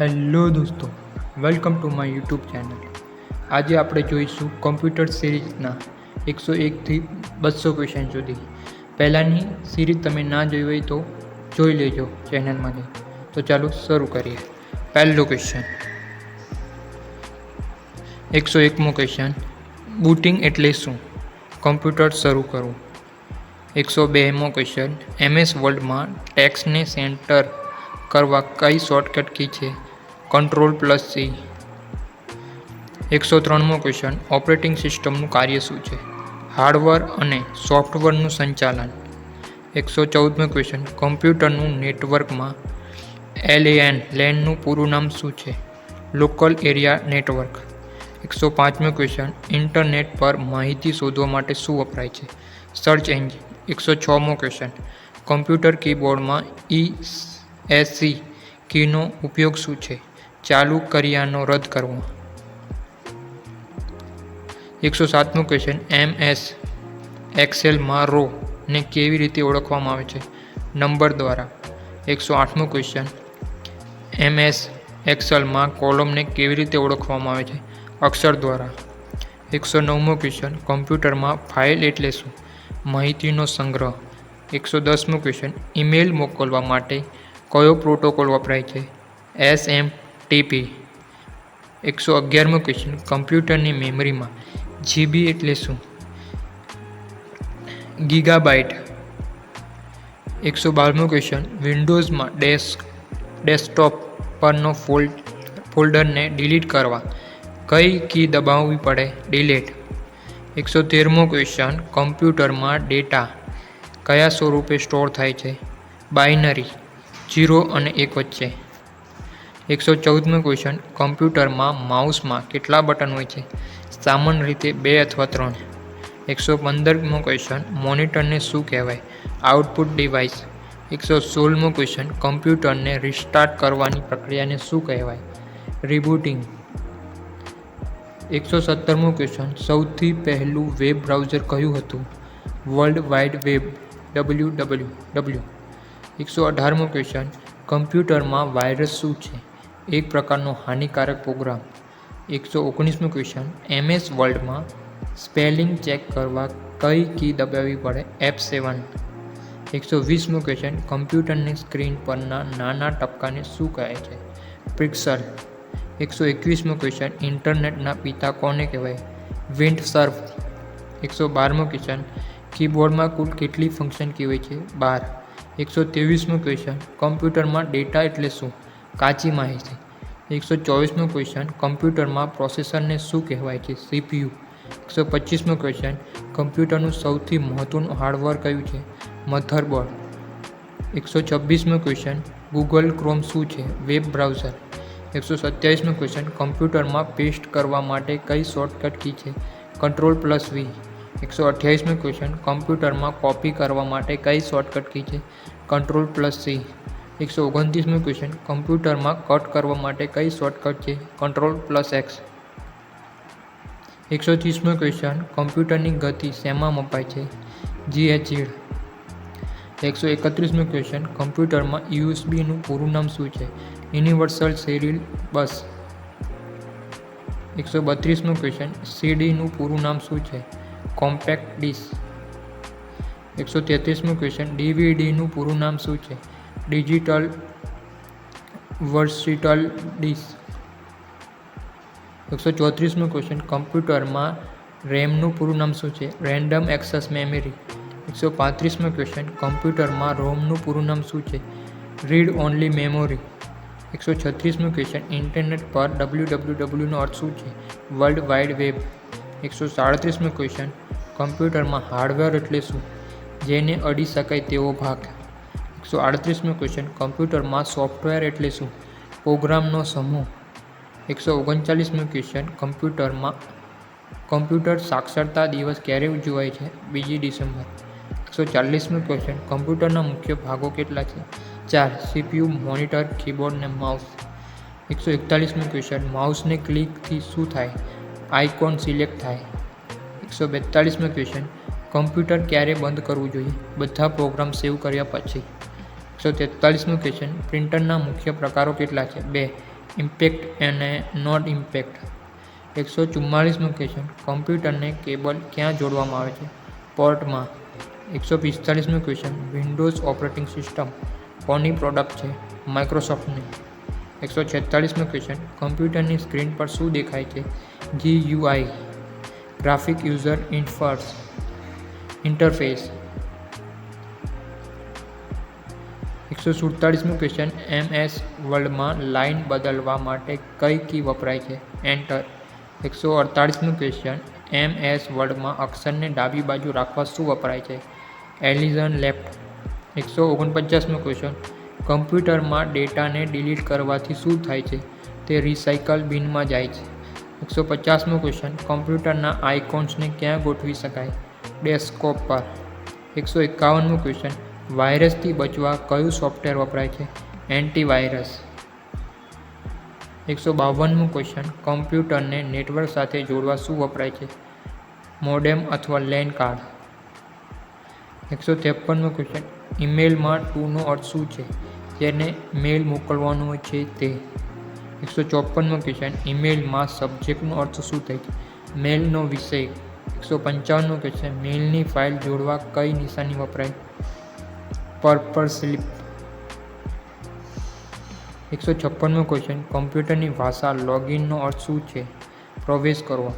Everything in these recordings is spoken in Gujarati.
હેલો દોસ્તો, welcome to my YouTube channel. આજે આપણે જોઈશું કોમ્પ્યુટર સિરીઝના 101થી 200 ક્વેશ્ચન સુધી. પહેલાંની સિરીઝ તમે ના જોઈ હોય તો જોઈ લેજો ચેનલમાંથી. તો ચાલો શરૂ કરીએ. પહેલો ક્વેશ્ચન, 101મો ક્વેશ્ચન, બૂટિંગ એટલે શું? કોમ્પ્યુટર શરૂ કરવું. 102મો ક્વેશ્ચન, MS વર્લ્ડમાં ટેક્સ્ટને સેન્ટર કરવા કઈ શોર્ટકટ કી છે? Ctrl+C. 103મો ક્વેશ્ચન, ઓપરેટિંગ સિસ્ટમનું કાર્ય શું છે? હાર્ડવેર અને સોફ્ટવેરનું સંચાલન. 114મો ક્વેશ્ચન, કમ્પ્યુટરનું નેટવર્કમાં LANનું પૂરું નામ શું છે? Local area network. 105મો ક્વેશ્ચન, ઇન્ટરનેટ પર માહિતી શોધવા માટે શું વપરાય છે? Search engine. 106મો ક્વેશ્ચન, કમ્પ્યુટર કીબોર્ડમાં ESC કીનો ઉપયોગ શું છે? ચાલુ ક્રિયાનો રદ કરવો. 107મો ક્વેશ્ચન, MS એક્સેલમાં રો ને કેવી રીતે ઓળખવામાં આવે છે? નંબર દ્વારા. 108મો ક્વેશ્ચન, MS એક્સેલમાં કોલમને કેવી રીતે ઓળખવામાં આવે છે? અક્ષર દ્વારા. 109મો ક્વેશ્ચન, કમ્પ્યુટરમાં ફાઇલ એટલે શું? માહિતીનો સંગ્રહ. 110મો ક્વેશ્ચન, ઈમેલ મોકલવા માટે કયો પ્રોટોકોલ વપરાય છે? SMTP. 111મો ક્વેશ્ચન, કમ્પ્યુટરની મેમરીમાં GB એટલે શું? ગીગાબાઇટ. 112મો ક્વેશ્ચન, વિન્ડોઝમાં ડેસ્કટોપ પરનો ફોલ્ડરને ડિલીટ કરવા કઈ કી દબાવવી પડે? ડિલીટ. 113મો ક્વેશ્ચન, કમ્પ્યુટરમાં ડેટા કયા સ્વરૂપે સ્ટોર થાય છે? બાઇનરી, 0 અને 1 વચ્ચે. 114મો ક્વેશ્ચન, કમ્પ્યુટરમાં માઉસમાં કેટલા બટન હોય છે? સામાન્ય રીતે 2 અથવા 3. 115મો ક્વેશ્ચન, મોનિટરને શું કહેવાય? Output device. 116મો ક્વેશ્ચન, કમ્પ્યુટરને રિસ્ટાર્ટ કરવાની પ્રક્રિયાને શું કહેવાય? રિબૂટિંગ. 117મો ક્વેશ્ચન, સૌથી પહેલું વેબ બ્રાઉઝર કયું હતું? World wide web, WWW. 118મો ક્વેશ્ચન, કમ્પ્યુટરમાં વાયરસ શું છે? એક પ્રકારનો હાનિકારક પ્રોગ્રામ. 119મો ક્વેશ્ચન, MS વર્લ્ડમાં સ્પેલિંગ ચેક કરવા કઈ કી દબાવવી પડે? F7. 120મો ક્વેશ્ચન, કમ્પ્યુટરની સ્ક્રીન પરના નાના ટપકાને શું કહે છે? પિક્સેલ. 121મો ક્વેશ્ચન, ઇન્ટરનેટના પિતા કોને કહેવાય? વિન્ડસર્ફ. 112મો ક્વેશ્ચન, કીબોર્ડમાં કુલ કેટલી ફંક્શન કી હોય છે? 12. 123મો ક્વેશ્ચન, કમ્પ્યુટરમાં ડેટા એટલે શું? કાચી માહિતી. 124મો ક્વેશ્ચન, કમ્પ્યુટરમાં પ્રોસેસરને શું કહેવાય છે? CPU. 125મો ક્વેશ્ચન, કમ્પ્યુટરનું સૌથી મહત્વનું હાર્ડવેર કયું છે? મધરબોર્ડ. 126મો ક્વેશ્ચન, ગૂગલ ક્રોમ શું છે? Web browser. 127મો ક્વેશ્ચન, કમ્પ્યુટરમાં પેસ્ટ કરવા માટે કઈ શોર્ટકટ કી છે? Ctrl+V. 128મો ક્વેશ્ચન, કમ્પ્યુટરમાં કોપી કરવા માટે કઈ શોર્ટકટ કી છે? Ctrl+C. 129મો ક્વેશ્ચન, કમ્પ્યુટરમાં કટ કરવા માટે કઈ શોર્ટકટ છે? Ctrl+X. 130મો ક્વેશ્ચન, કમ્પ્યુટરની ગતિ શેમાં મપાય છે? GHz. 131મો ક્વેશ્ચન, કમ્પ્યુટરમાં USB નું પૂરું નામ શું છે? Universal serial bus. 132મો ક્વેશ્ચન, CD નું પૂરું નામ શું છે? Compact disc. 133મો ક્વેશ્ચન, DVD નું પૂરું નામ શું છે? Digital versatile disc. 134મો ક્વેશ્ચન, કમ્પ્યુટરમાં રેમનું પૂરું નામ શું છે? Random access memory. 135મો ક્વેશ્ચન, કમ્પ્યુટરમાં રોમનું પૂરું નામ શું છે? Read only memory. 136મો ક્વેશ્ચન, ઇન્ટરનેટ પર WWW નો અર્થ શું છે? World wide web. 137મો ક્વેશ્ચન, કમ્પ્યુટરમાં હાર્ડવેર એટલે શું? જેને અડી શકાય તેવો ભાગ. 138મો ક્વેશ્ચન, કમ્પ્યુટરમાં સોફ્ટવેર એટલે શું? પ્રોગ્રામનો સમૂહ. 139મો ક્વેશ્ચન, કમ્પ્યુટર સાક્ષરતા દિવસ ક્યારે ઉજવાય છે? 2 ડિસેમ્બર. 140મો ક્વેશ્ચન, કમ્પ્યુટરના મુખ્ય ભાગો કેટલા છે? 4. CPU, મોનિટર, કીબોર્ડ ને માઉસ. 141મો ક્વેશ્ચન, માઉસને ક્લિકથી શું થાય? આઇકોન સિલેક્ટ થાય. 142મો ક્વેશ્ચન, કમ્પ્યુટર ક્યારે બંધ કરવું જોઈએ? બધા પ્રોગ્રામ સેવ કર્યા પછી. 143મો ક્વેશ્ચન, પ્રિન્ટરના મુખ્ય પ્રકારો કેટલા છે? 2. ઇમ્પેક્ટ અને નોટ ઇમ્પેક્ટ. 144મો ક્વેશ્ચન કમ્પ્યુટરને કેબલ ક્યાં જોડવામાં આવે છે? પોર્ટમાં. 145મો ક્વેશ્ચન વિન્ડોઝ ઓપરેટિંગ સિસ્ટમ કોની પ્રોડક્ટ છે? માઇક્રોસોફ્ટની. 146મો ક્વેશ્ચન કમ્પ્યુટરની સ્ક્રીન પર શું દેખાય છે? GUI graphic user interface. 147મો ક્વેશ્ચન MS વર્ડમાં લાઇન બદલવા માટે કઈ કી વપરાય છે? એન્ટર. 148મો ક્વેશ્ચન MS વર્ડમાં અક્ષરને ડાબી બાજુ રાખવા શું વપરાય છે? એલિઝન લેફ્ટ. 149મો ક્વેશ્ચન કમ્પ્યુટરમાં ડેટાને ડિલીટ કરવાથી શું થાય છે? તે રિસાયકલ બિનમાં જાય છે. 150મો ક્વેશ્ચન કમ્પ્યુટરના આઇકોન્સને ક્યાં ગોઠવી શકાય? ડેસ્કટોપ પર. 151મો ક્વેશ્ચન વાયરસથી બચવા કયું સોફ્ટવેર વપરાય છે? એન્ટીવાયરસ. 152મો ક્વેશ્ચન કમ્પ્યુટરને નેટવર્ક સાથે જોડવા શું વપરાય છે? મોડેમ અથવા લેન કાર્ડ. 153મો ક્વેશ્ચન ઈમેલમાં ટુનો અર્થ શું છે? જેને મેલ મોકલવાનો હોય છે તે. 154મો ક્વેશ્ચન ઈમેલમાં સબ્જેક્ટનો અર્થ શું થાય છે? મેલનો વિષય. 155મો ક્વેશ્ચન મેલની ફાઇલ જોડવા કઈ નિશાની વપરાય? Purple slip. 156મો ક્વેશ્ચન કમ્પ્યુટરની ભાષા લોગિનનો અર્થ શું છે? પ્રવેશ કરવો.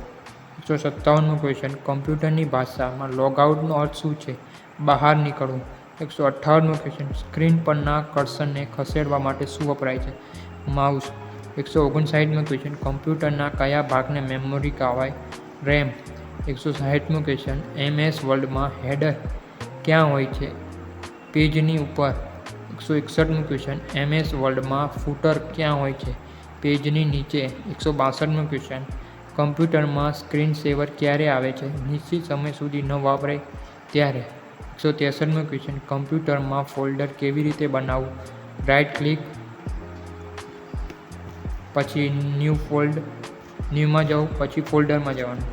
157મો ક્વેશ્ચન કમ્પ્યુટરની ભાષામાં લોગઆઉટનો અર્થ શું છે? બહાર નીકળવું. 158મો ક્વેશ્ચન સ્ક્રીન પરના કર્સરને ખસેડવા માટે શું વપરાય છે? માઉસ. 159મો ક્વેશ્ચન કમ્પ્યુટરના કયા ભાગને મેમરી કહેવાય? રેમ. 160મો ક્વેશ્ચન MS વર્ડમાં હેડર ક્યાં હોય છે? પેજની ઉપર. 161મો ક્વેશ્ચન MS વર્ડમાં ફૂટર ક્યાં હોય છે? પેજની નીચે. 162મો ક્વેશ્ચન કમ્પ્યુટરમાં સ્ક્રીન સેવર ક્યારે આવે છે? નિશ્ચિત સમય સુધી ન વાપરે ત્યારે. 163મો ક્વેશ્ચન કમ્પ્યુટરમાં ફોલ્ડર કેવી રીતે બનાવવું? રાઇટ ક્લિક પછી ન્યૂમાં જવું પછી ફોલ્ડરમાં જવાનું.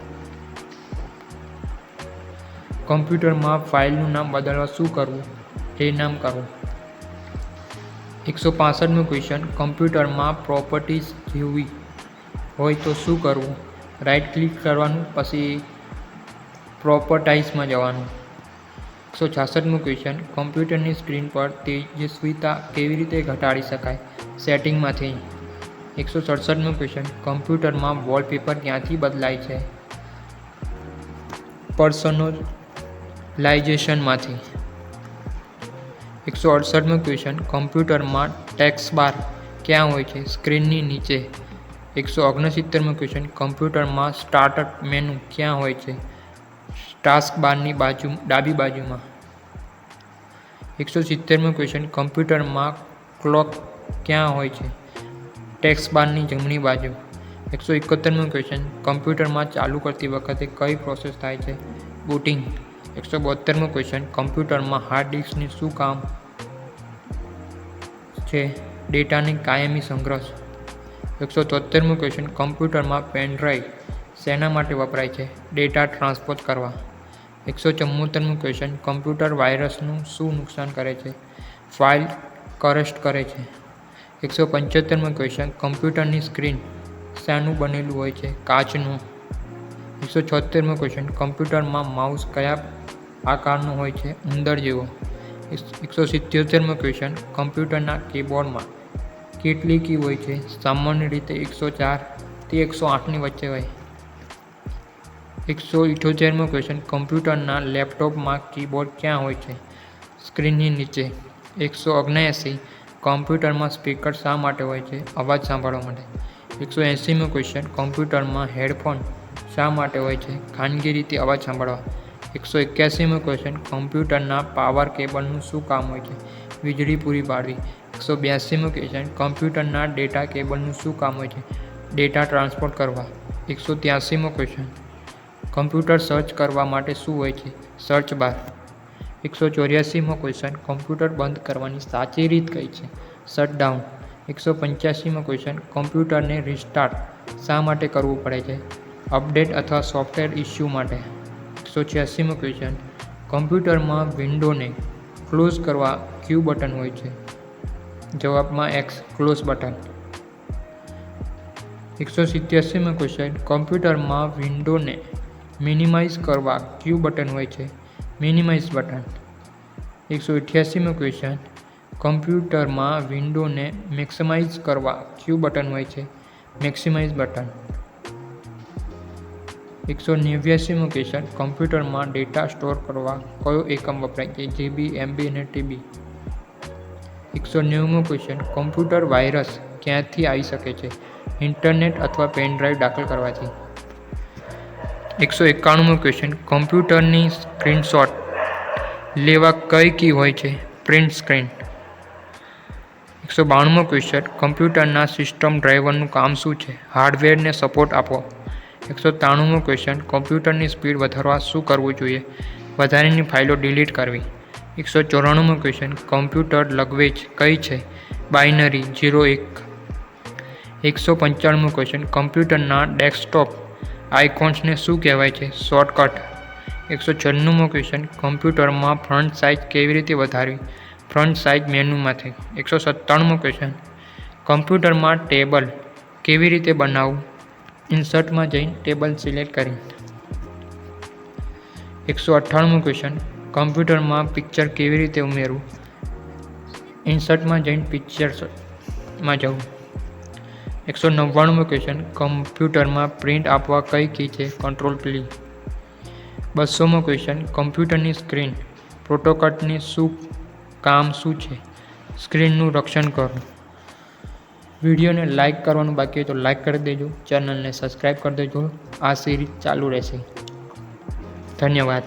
કમ્પ્યુટરમાં ફાઇલનું નામ બદલવા શું કરવું? રીનામ કરવું. 165મો ક્વેશ્ચન કમ્પ્યુટરમાં પ્રોપર્ટીઝ જોવી હોય તો શું કરવું? રાઇટ ક્લિક કરવાનું પછી પ્રોપર્ટાઇઝમાં જવાનું. 166મો ક્વેશ્ચન કમ્પ્યુટરની સ્ક્રીન પર તેજસ્વીતા કેવી રીતે ઘટાડી શકાય? સેટિંગમાંથી. 167મો ક્વેશ્ચન કમ્પ્યુટરમાં વોલપેપર ક્યાંથી બદલાય છે? પર્સનલાઇઝેશનમાંથી. 168મો ક્વેશ્ચન કમ્પ્યુટરમાં ટેક્સ્ટ બાર ક્યાં હોય છે? સ્ક્રીનની નીચે. 169મો ક્વેશ્ચન કમ્પ્યુટરમાં સ્ટાર્ટ મેનુ ક્યાં હોય છે? ટાસ્ક બારની ડાબી બાજુમાં. 170મો ક્વેશ્ચન કમ્પ્યુટરમાં ક્લોક ક્યાં હોય છે? ટેક્સ્ટ બારની જમણી બાજુ. 171મો ક્વેશ્ચન કમ્પ્યુટરમાં ચાલુ કરતી વખતે કઈ પ્રોસેસ થાય છે? બુટિંગ. 172મો ક્વેશ્ચન કમ્પ્યુટરમાં હાર્ડ ડિસ્કની શું કામ છે? ડેટાની કાયમી સંગ્રહ. 173મો ક્વેશ્ચન કમ્પ્યુટરમાં પેનડ્રાઈવ શેના માટે વપરાય છે? ડેટા ટ્રાન્સપોર્ટ કરવા. 174મો ક્વેશ્ચન કમ્પ્યુટર વાયરસનું શું નુકસાન કરે છે? ફાઇલ કરપ્ટ કરે છે. 175મો ક્વેશ્ચન કમ્પ્યુટરની સ્ક્રીન શાનું બનેલું હોય છે? કાચનું. 176મો ક્વેશ્ચન કમ્પ્યુટરમાં માઉસ કયા આકારનો હોય છે? ઉંદર જેવો. 177મો ક્વેશ્ચન કમ્પ્યુટરના કીબોર્ડમાં કેટલી કી હોય છે? સામાન્ય રીતે 104 થી 108ની વચ્ચે હોય. 178મો ક્વેશ્ચન કમ્પ્યુટરના લેપટોપમાં કીબોર્ડ ક્યાં હોય છે? સ્ક્રીનની નીચે. 179 કમ્પ્યુટરમાં સ્પીકર શા માટે હોય છે? અવાજ સાંભળવા માટે. 180મો ક્વેશ્ચન કમ્પ્યુટરમાં હેડફોન શા માટે હોય છે? ખાનગી રીતે અવાજ સાંભળવા. 181મો ક્વેશ્ચન કમ્પ્યુટરના પાવર કેબલનું શું કામ હોય છે? વીજળી પૂરી પાડવી. 182મો ક્વેશ્ચન કમ્પ્યુટરના ડેટા કેબલનું શું કામ હોય છે? ડેટા ટ્રાન્સપોર્ટ કરવા. 183મો ક્વેશ્ચન કમ્પ્યુટર સર્ચ કરવા માટે શું હોય છે? Search bar. 184મો ક્વેશ્ચન કમ્પ્યુટર બંધ કરવાની સાચી રીત કઈ છે? શટડાઉન. 185મો ક્વેશ્ચન કમ્પ્યુટરને રિસ્ટાર્ટ શા માટે કરવું પડે છે? અપડેટ અથવા સોફ્ટવેર ઇસ્યુ માટે. 186મો ક્વેશ્ચન કમ્પ્યુટરમાં વિન્ડોને ક્લોઝ કરવા કયું બટન હોય છે? જવાબમાં X ક્લોઝ બટન. 187મો ક્વેશ્ચન કમ્પ્યુટરમાં વિન્ડોને મિનિમાઇઝ કરવા કયું બટન હોય છે? Minimise button. 188મો ક્વેશ્ચન કમ્પ્યુટરમાં વિન્ડોને મેક્સિમાઇઝ કરવા કયું બટન હોય છે? Maximise button. 189મો ક્વેશ્ચન કમ્પ્યુટરમાં ડેટા સ્ટોર કરવા કયો એકમ વપરાય છે? જીબી, એમબી અને ટીબી. 190મો ક્વેશ્ચન કમ્પ્યુટર વાયરસ ક્યાંથી આવી શકે છે? ઇન્ટરનેટ અથવા પેન ડ્રાઈવ દાખલ કરવાથી. 191મો ક્વેશ્ચન કમ્પ્યુટરની સ્ક્રીનશોટ લેવા કઈ કી હોય છે? Print screen. 192મો ક્વેશ્ચન કમ્પ્યુટરના સિસ્ટમ ડ્રાઈવરનું કામ શું છે? હાર્ડવેરને સપોર્ટ આપવો. 193મો ક્વેશ્ચન કમ્પ્યુટરની સ્પીડ વધારવા શું કરવું જોઈએ? વધારાની ફાઇલો ડિલીટ કરવી. 194મો ક્વેશ્ચન કમ્પ્યુટર લેંગ્વેજ કઈ છે? બાઇનરી 0-1. 195મો ક્વેશ્ચન કમ્પ્યુટરના ડેસ્કટોપ આઇકોન્સને શું કહેવાય છે? શોર્ટકટ. 196મો ક્વેશ્ચન કમ્પ્યુટરમાં ફ્રન્ટ સાઇઝ કેવી રીતે વધારવી? ફ્રન્ટ સાઇઝ મેનુમાંથી. 197મો ક્વેશ્ચન કમ્પ્યુટરમાં ટેબલ કેવી રીતે બનાવવું? ઇન્સર્ટમાં જઈને ટેબલ સિલેક્ટ કરી. 198મો ક્વેશ્ચન કમ્પ્યુટરમાં પિક્ચર કેવી રીતે ઉમેરવું? ઇન્સર્ટમાં જઈને પિક્ચર્સમાં જવું. 199મો ક્વેશ્ચન કમ્પ્યુટરમાં પ્રિન્ટ આપવા કઈ કી છે? કંટ્રોલ-P. 200મો ક્વેશ્ચન કમ્પ્યુટરની સ્ક્રીન પ્રોટેક્ટરની કામ શું છે? સ્ક્રીનનું રક્ષણ કરવું. વિડીયોને લાઇક કરવાનું બાકી હોય તો લાઇક કરી દેજો. ચેનલને સબસ્ક્રાઈબ કરી દેજો. આ સિરીઝ ચાલુ રહેશે. ધન્યવાદ.